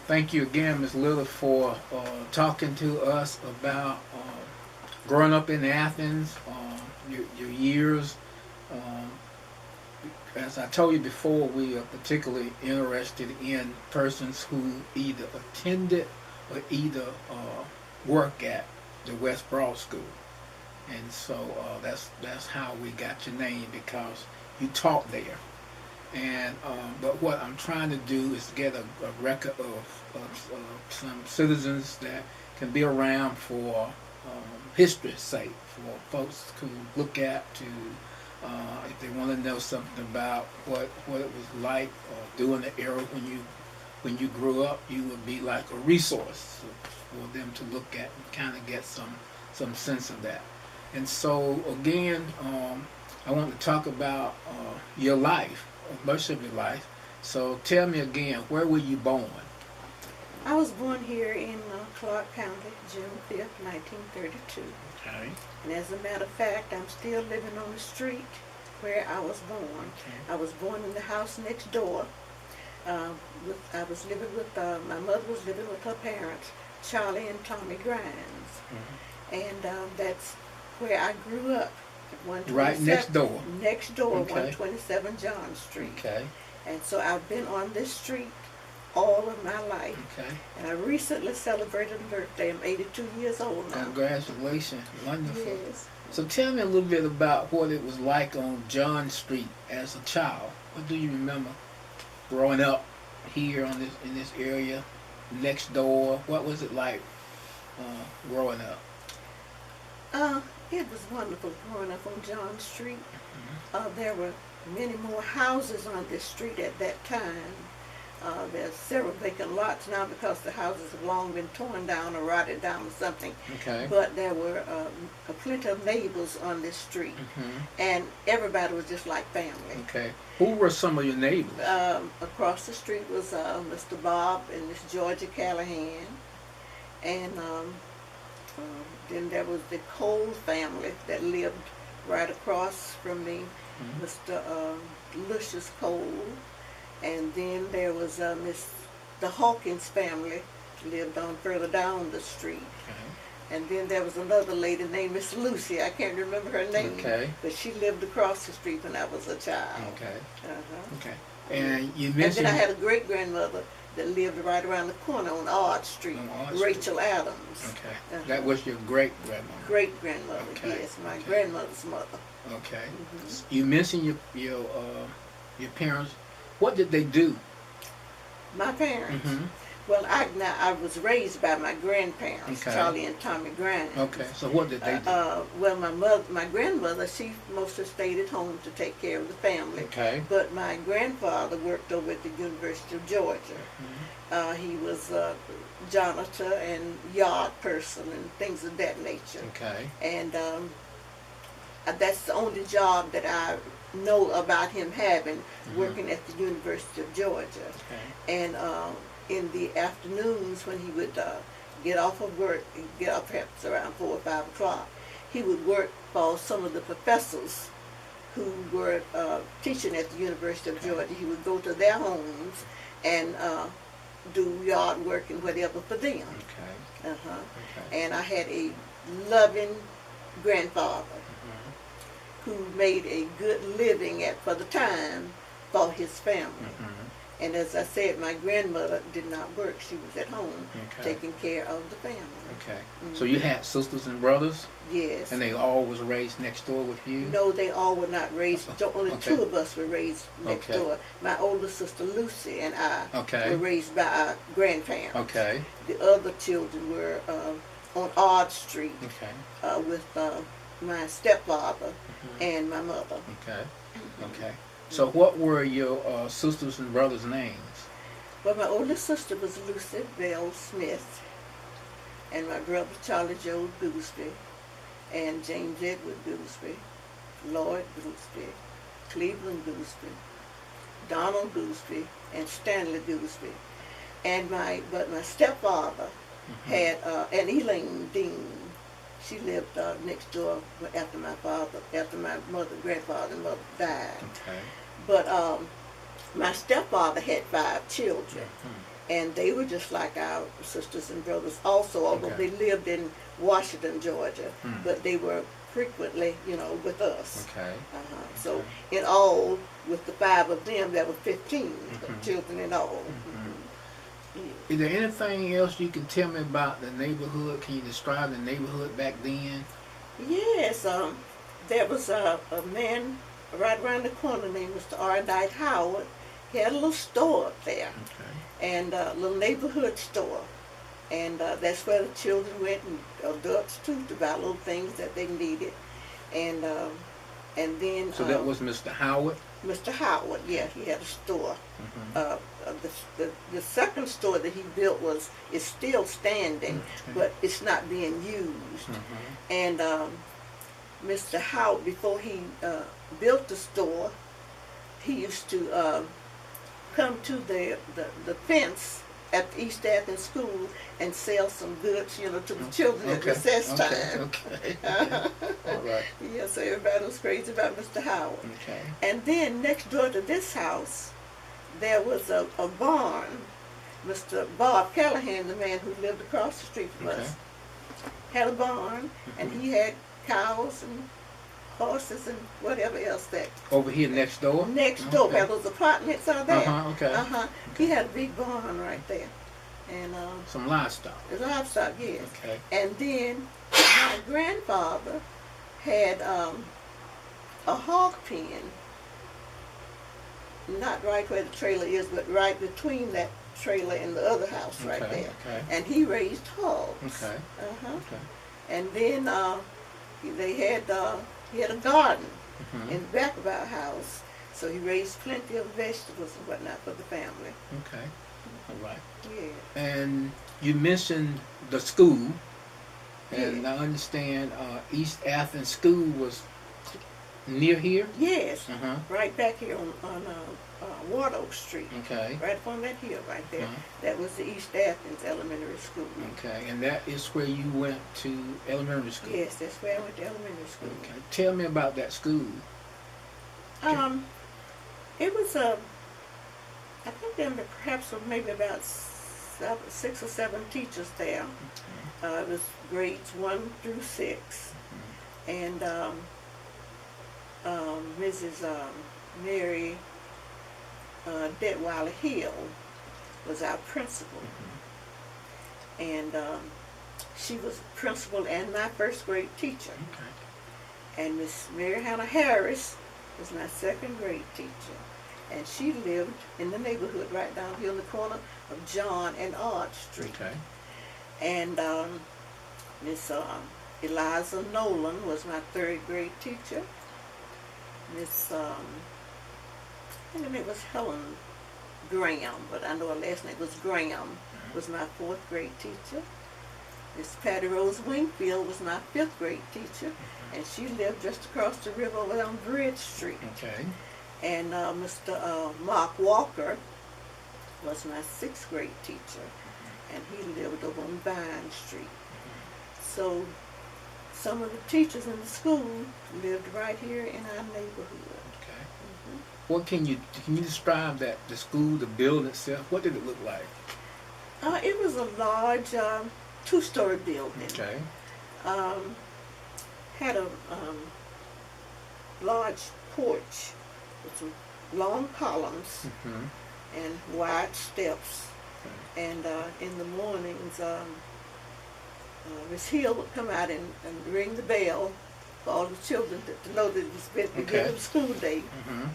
Thank you again, Ms. Lillard, for talking to us about growing up in Athens, your years. Um, as I told you before, we are particularly interested in persons who either attended or either work at the West Broad School. And so that's how we got your name, because you taught there. And but what I'm trying to do is get a record of some citizens that can be around for history's sake, for folks to look at, to if they want to know something about what it was like during the era when you grew up. You would be like a resource for them to look at and kind of get some sense of that. And so again, I want to talk about your life, most of your life. So tell me again, where were you born? I was born here in Clark County, June 5th, 1932. Okay. And as a matter of fact, I'm still living on the street where I was born. Okay. I was born in the house next door. I was living with, my mother was living with her parents, Charlie and Tommy Grimes. Mm-hmm. And that's where I grew up. Right next door. Next door, Okay. 127 John Street. Okay. And so I've been on this street all of my life. Okay. And I recently celebrated a birthday. I'm 82 years old now. Congratulations. Wonderful. Yes. So tell me a little bit about what it was like on John Street as a child. What do you remember growing up here in this area, next door? What was it like growing up? It was wonderful growing up on John Street. Mm-hmm. There were many more houses on this street at that time. There's several vacant lots now because the houses have long been torn down or rotted down or something. Okay. But there were plenty of neighbors on this street, Mm-hmm. and everybody was just like family. Okay. Who were some of your neighbors? Across the street was Mr. Bob and Miss Georgia Callahan, and then there was the Cole family that lived right across from me, Mm-hmm. Mr. Lucius Cole. And then there was the Hawkins family lived on further down the street. Okay. And then there was another lady named Miss Lucy. I can't remember her name. Okay. But she lived across the street when I was a child. Okay. Uh-huh. Okay. And you And mentioned. then I had a great grandmother that lived right around the corner on Ard Street, On Ard Street. Rachel Adams. Okay. Uh-huh. That was your great grandmother. Great grandmother, Okay. yes, my Okay. grandmother's mother. Okay. Mhm. You mentioned your parents. What did they do? My parents. Mm-hmm. Well, I was raised by my grandparents, Okay. Charlie and Tommy Grimes. Okay. So what did they do? Well, my grandmother, she mostly stayed at home to take care of the family. Okay. But my grandfather worked over at the University of Georgia. Mm-hmm. He was a janitor and yard person and things of that nature. Okay. And that's the only job that I know about him having, Mm-hmm. working at the University of Georgia. Okay. And in the afternoons when he would get off of work, he'd get off perhaps around 4 or 5 o'clock, he would work for some of the professors who were teaching at the University of Okay. Georgia. He would go to their homes and do yard work and whatever for them. Okay. Uh-huh. Okay. And I had a loving grandfather Mm-hmm. who made a good living for the time for his family. Mm-hmm. And as I said, my grandmother did not work. She was at home Okay. taking care of the family. Okay. Mhm. So you had sisters and brothers, Yes. and they all was raised next door with you? No, they all were not raised. Only Okay. 2 of us were raised next Okay. door. My older sister Lucy and I Okay. were raised by our grandparents. Okay. The other children were on Ard Street Okay. with my stepfather Mhm. and my mother. Okay. Okay. So what were your sisters and brothers' names? Well, my oldest sister was Lucy Bell Smith, and my brother Charlie Joe Gooseby, and James Edward Gooseby, Lloyd Gooseby, Cleveland Gooseby, Donald Gooseby, and Stanley Gooseby. And my stepfather Mhm. had and Elaine Dean. She lived next door after my grandfather and mother died. Okay. But my stepfather had 5 children. and they were just like our sisters and brothers also, although Okay. they lived in Washington, Georgia, Hmm. but they were frequently, with us. Okay. So Okay. in all, with the 5 of them, there were 15 Mhm. children in all. Mhm. Yeah. Is there anything else you can tell me about the neighborhood? Can you describe the neighborhood back then? Yes, there was a man right around the corner named Mr. R. Knight Howard. He had a little store up there, Okay. and a little neighborhood store. And that's where the children went, and adults too, to buy little things that they needed. And then So that was Mr. Howard? Mr. Howard, yeah, he had a store. Mhm. The second store that he built is still standing, Okay. but it's not being used. Mhm. And Mr. Howard, before he built the store, he used to come to the fence at the East Athens School and sell some goods, to the children at recess time. Okay. All right. Yeah, so everybody was crazy about Mr. Howard. Okay. And then next door to this house, there was a barn. Mr. Bob Callahan, the man who lived across the street from Okay. us, had a barn, and he had cows and horses and whatever else that Over here next door? next door, Okay. where those apartments are there. Okay. He had a big barn right there, and Some livestock. the livestock, yes. Okay. And then my grandfather had a hog pen, not right where the trailer is, but right between that trailer and the other house right Okay, there. okay. And he raised hogs. Okay. Uh-huh. And then he had a garden Mhm. in the back of our house, so he raised plenty of vegetables and whatnot for the family. Okay. All right. Yeah. And you mentioned the school, and I understand East Athens School was near here. Yes, Uh-huh. right back here on Ward Oak Street, Okay. right up on that hill right there. Uh-huh. That was the East Athens Elementary School. Okay. And that is where you went to elementary school. Yes, that's where I went to elementary school. Okay. Tell me about that school. It was I think there were perhaps maybe about 6 or 7 teachers there. It was grades 1 through 6, and Mrs. Mary Detweiler Hill was our principal, and she was principal and my first grade teacher. Okay. And Miss Mary Hannah Harris was my second grade teacher. And she lived in the neighborhood right down here on the corner of John and Odd Street. Okay. And Miss Eliza Nolan was my third grade teacher. Miss, I think her name was Helen Graham, but I know her last name was Graham, was my fourth grade teacher. Miss Patty Rose Wingfield was my fifth grade teacher, and she lived just across the river over on Bridge Street. Okay. And Mr. Mark Walker was my sixth grade teacher, and he lived over on Vine Street. So some of the teachers in the school lived right here in our neighborhood. Okay. What can you describe the school, the building itself? What did it look like? It was a large 2-story building. Okay. Had a large porch with some long columns Mm-hmm. and wide steps. And in the mornings, Miss Hill would come out and ring the bell for all the children to know that it was beginning Okay. of school day. Mm-hmm.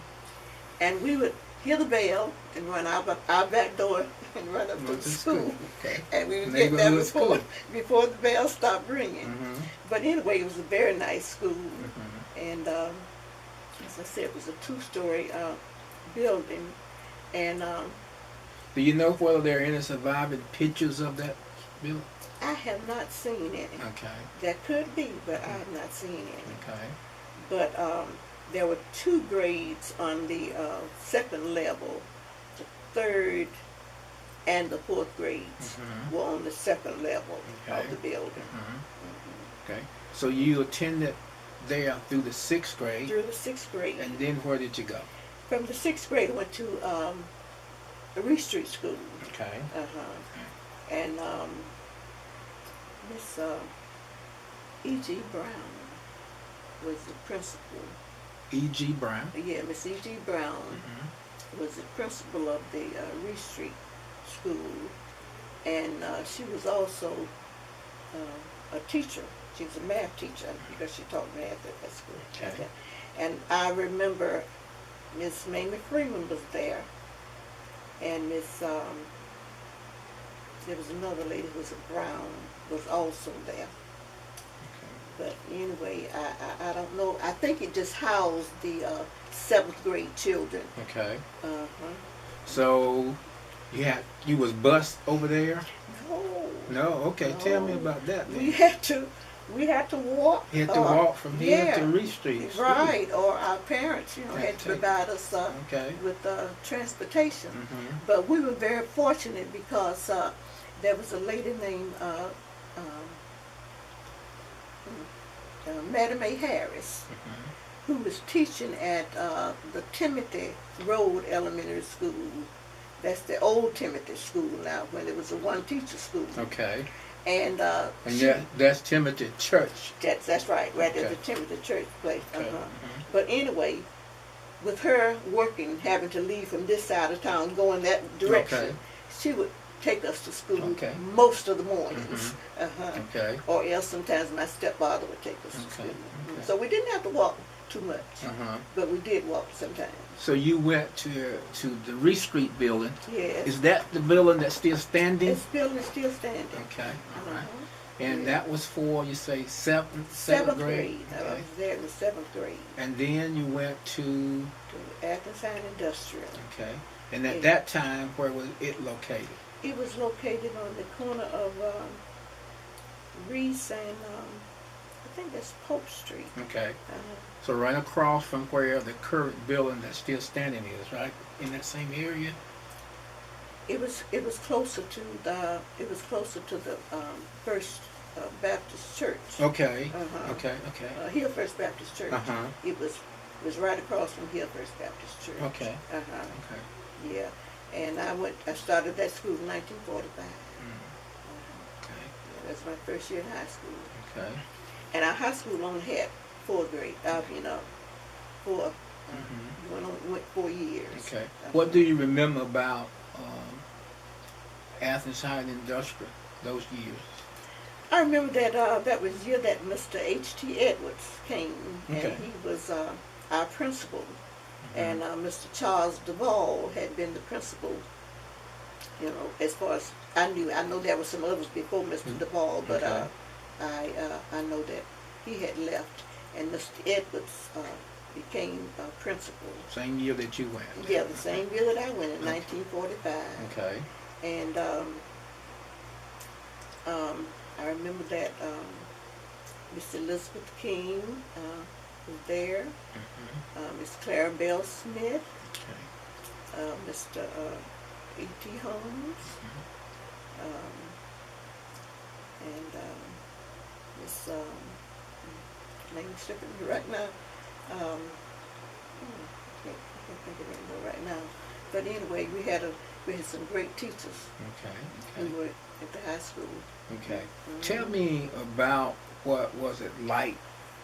And we would hear the bell and run out our back door and run up to Went the to school. Okay. And we would get there Neighborhood before the bell stopped ringing. Mm-hmm. But anyway, it was a very nice school. Mm-hmm. And as I said, it was a 2-story building. And Do you know whether there are any surviving pictures of that building? I have not seen any. Okay. That could be, but I have not seen any. Okay. But there were 2 grades on the second level. The third and the fourth grades Mhm. were on the second level Okay. of the building. Mm-hmm. Okay. So you attended there through the 6th grade, Through the 6th grade. and then where did you go? From the 6th grade, I went to Reese Street School. Okay. And Miss E.G. Brown was the principal. E.G. Brown. Yeah, Miss E.G. Brown was the principal of the Reese Street School, and she was also a teacher. She was a math teacher because she taught math at that school. Okay. And I remember Miss Mamie Freeman was there, and Miss there was another lady who was a Brown was also there. But anyway, I don't know. I think it just housed the 7th grade children. Okay. So you was bused over there? No. No. Okay. No. Tell me about that. Then. We had to walk. You had to walk from here to Reese Street. Right. Or our parents, had to provide us with transportation. But we were very fortunate because there was a lady named Madam A. Harris, who was teaching at the Timothy Road Elementary School. That's the old Timothy School now, when it was a one-teacher school. Okay. And that's Timothy Church. That's right at the Timothy Church place. Okay. But anyway, with her working, having to leave from this side of town, going that direction, she would take us to school most of the mornings. Okay. Or else sometimes my stepfather would take us to school. So we didn't have to walk too much, but we did walk sometimes. So you went to the Reese Street building. Yes. Is that the building that's still standing? This building is still standing. Okay. All right. And that was for, you say, seventh grade? I was there in the 7th grade. And then you went to Athens High Industrial. Okay. And at that time, where was it located? It was located on the corner of Reese and I think that's Pope Street. Okay. So right across from where the current building that's still standing is, right? In that same area? It was closer to the First Baptist Church. Okay. Okay. Hill First Baptist Church. It was right across from Hill First Baptist Church. Okay. Okay. Yeah. And I started that school in 1945. Okay. That's my first year in high school. Okay. And our high school only had 4 grade. Went 4 years. Okay. What do you remember about Athens High Industrial those years? I remember that that was the year that Mr. H.T. Edwards came, and he was our principal. And Mr. Charles Duvall had been the principal, as far as I knew. I know there were some others before Mr. Duvall, but I know that he had left, and Mr. Edwards became principal. Same year that you went? Yeah, the same year that I went in 1945. Okay. And I remember that Miss Elizabeth King was there, Miss Clara Bell Smith, Mr. E.T. Holmes, and Miss name slipping me right now. I can't think of it right now. But anyway, we had some great teachers. Okay. Who were at the high school. Okay. Tell me about what was it like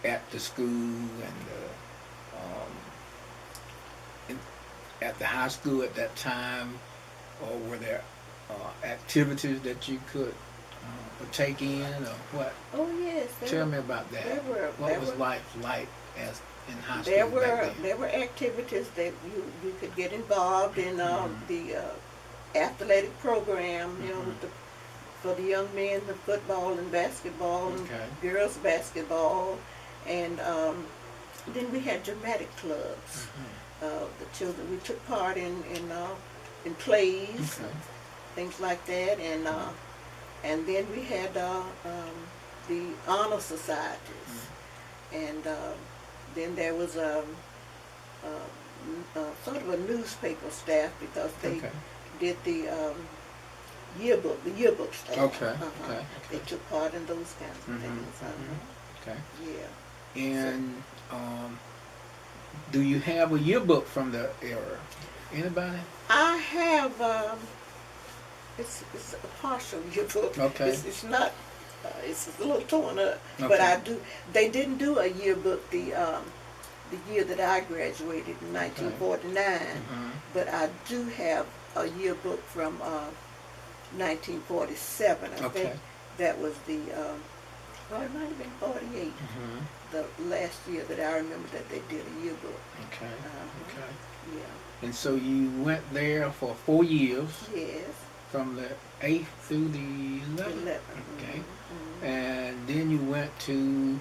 at the school and at the high school at that time, or were there activities that you could partake in, or what? Oh yes. Tell me about that. What was life like as in high school back then? There were activities that you could get involved in the athletic program, for the young men, the football and basketball, and girls basketball, and then we had dramatic clubs. The children, we took part in plays, things like that, and then we had the honor societies, and then there was sort of a newspaper staff because they did the yearbook staff. They took part in those kinds of things. Okay. Yeah. And do you have a yearbook from the era? Anybody? I have, it's a partial yearbook. Okay. It's not, it's a little torn up, but Okay. I do, they didn't do a yearbook the year that I graduated in 1949, Mhm. but I do have a yearbook from 1947. I Okay. think that was the, well, it might have been 48, Mhm. the last year that I remember that they did a yearbook. Okay. Okay. Yeah. And so you went there for 4 years, Yes. from the 8th through the 11th. 11. Okay. Mhm. And then you went to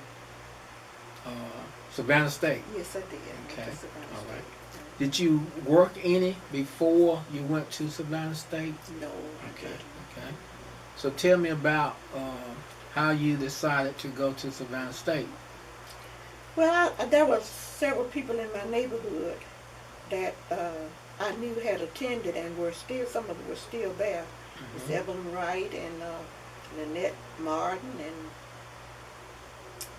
Savannah State. Yes, I did. Okay. Went to Savannah All right. State. Did you work any before you went to Savannah State? No. Okay. Okay. So tell me about how you decided to go to Savannah State. Well, there were several people in my neighborhood that I knew had attended and were still, some of them were still there. Miss Mhm. Evelyn Wright and Lynette Martin, and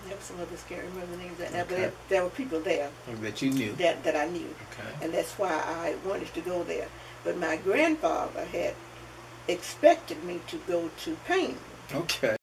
there were some others, can't remember the names of that, Okay. but there were people there That you knew. that I knew, Okay. and that's why I wanted to go there. But my grandfather had expected me to go to Payne. Okay.